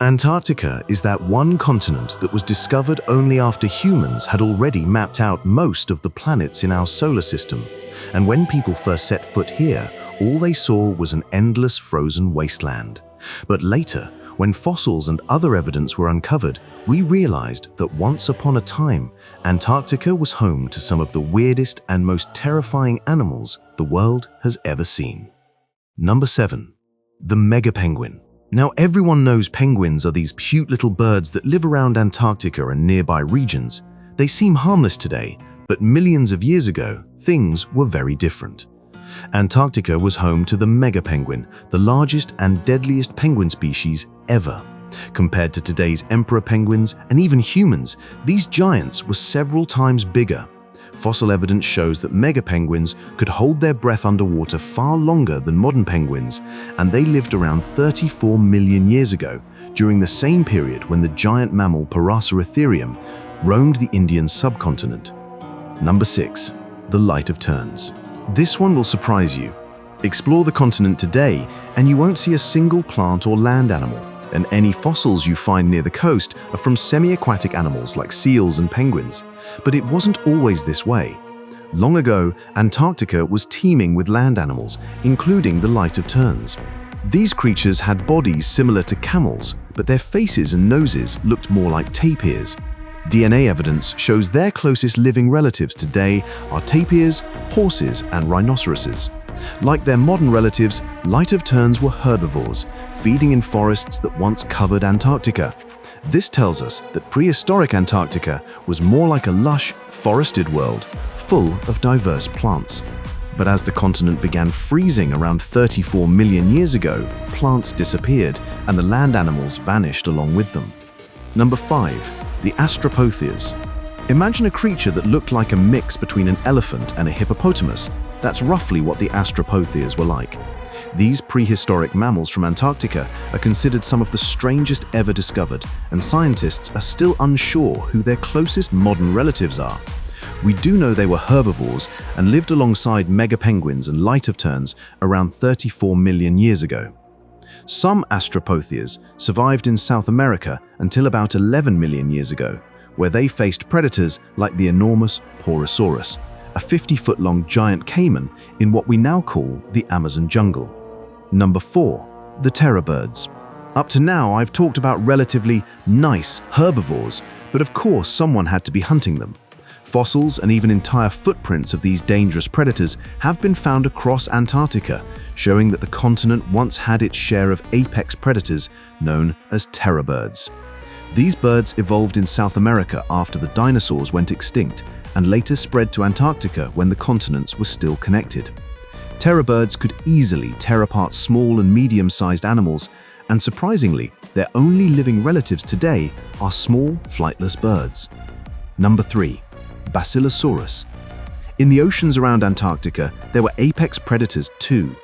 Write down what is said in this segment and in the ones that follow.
Antarctica is that one continent that was discovered only after humans had already mapped out most of the planets in our solar system. And when people first set foot here, all they saw was an endless frozen wasteland. But later, when fossils and other evidence were uncovered, we realized that once upon a time, Antarctica was home to some of the weirdest and most terrifying animals the world has ever seen. Number 7. The mega penguin. Now everyone knows penguins are these cute little birds that live around Antarctica and nearby regions. They seem harmless today, but millions of years ago, things were very different. Antarctica was home to the mega penguin, the largest and deadliest penguin species ever. Compared to today's emperor penguins and even humans, these giants were several times bigger. Fossil evidence shows that mega penguins could hold their breath underwater far longer than modern penguins, and they lived around 34 million years ago, during the same period when the giant mammal Parasaurolotherium roamed the Indian subcontinent. Number 6. The Light of Terns. This one will surprise you. Explore the continent today, and you won't see a single plant or land animal, and any fossils you find near the coast are from semi-aquatic animals like seals and penguins. But it wasn't always this way. Long ago, Antarctica was teeming with land animals, including the Light of Terns. These creatures had bodies similar to camels, but their faces and noses looked more like tapirs. DNA evidence shows their closest living relatives today are tapirs, horses, and rhinoceroses. Like their modern relatives, Light of Terns were herbivores, feeding in forests that once covered Antarctica. This tells us that prehistoric Antarctica was more like a lush, forested world, full of diverse plants. But as the continent began freezing around 34 million years ago, plants disappeared and the land animals vanished along with them. Number 5. The Astropotheas. Imagine a creature that looked like a mix between an elephant and a hippopotamus. That's roughly what the Astropotheas were like. These prehistoric mammals from Antarctica are considered some of the strangest ever discovered, and scientists are still unsure who their closest modern relatives are. We do know they were herbivores and lived alongside mega penguins and Light of Terns around 34 million years ago. Some Astropotheas survived in South America until about 11 million years ago, where they faced predators like the enormous Porosaurus, a 50-foot-long giant caiman in what we now call the Amazon jungle. Number 4. The terror birds. Up to now, I've talked about relatively nice herbivores, but of course someone had to be hunting them. Fossils and even entire footprints of these dangerous predators have been found across Antarctica, showing that the continent once had its share of apex predators known as terror birds. These birds evolved in South America after the dinosaurs went extinct, and later spread to Antarctica when the continents were still connected. Terror birds could easily tear apart small and medium-sized animals, and surprisingly, their only living relatives today are small, flightless birds. Number 3. Basilosaurus. In the oceans around Antarctica, there were apex predators too.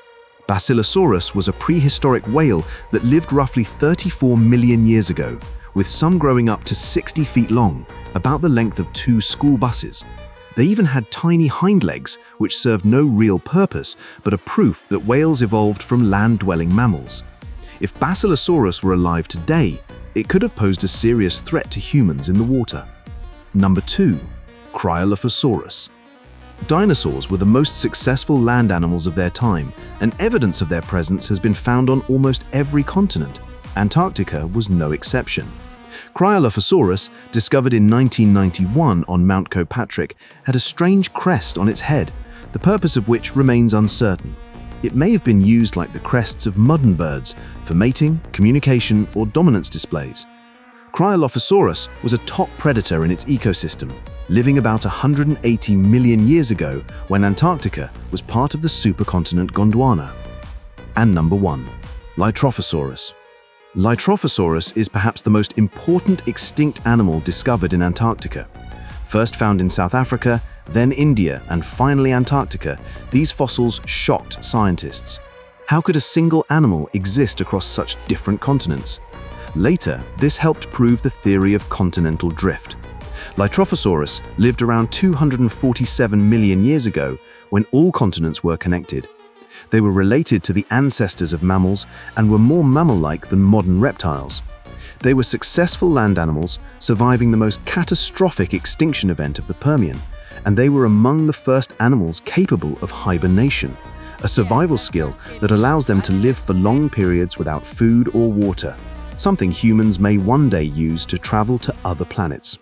Basilosaurus was a prehistoric whale that lived roughly 34 million years ago, with some growing up to 60 feet long, about the length of 2 school buses. They even had tiny hind legs, which served no real purpose, but a proof that whales evolved from land-dwelling mammals. If Basilosaurus were alive today, it could have posed a serious threat to humans in the water. Number 2. Cryolophosaurus. Dinosaurs were the most successful land animals of their time, and evidence of their presence has been found on almost every continent. Antarctica was no exception. Cryolophosaurus, discovered in 1991 on Mount Kilpatrick, had a strange crest on its head, the purpose of which remains uncertain. It may have been used like the crests of mudden birds for mating, communication, or dominance displays. Cryolophosaurus was a top predator in its ecosystem, living about 180 million years ago when Antarctica was part of the supercontinent Gondwana. And number 1. Litrophosaurus. Litrophosaurus is perhaps the most important extinct animal discovered in Antarctica. First found in South Africa, then India, and finally Antarctica, these fossils shocked scientists. How could a single animal exist across such different continents? Later, this helped prove the theory of continental drift. Litrophosaurus lived around 247 million years ago when all continents were connected. They were related to the ancestors of mammals and were more mammal-like than modern reptiles. They were successful land animals, surviving the most catastrophic extinction event of the Permian, and they were among the first animals capable of hibernation, a survival skill that allows them to live for long periods without food or water, something humans may one day use to travel to other planets.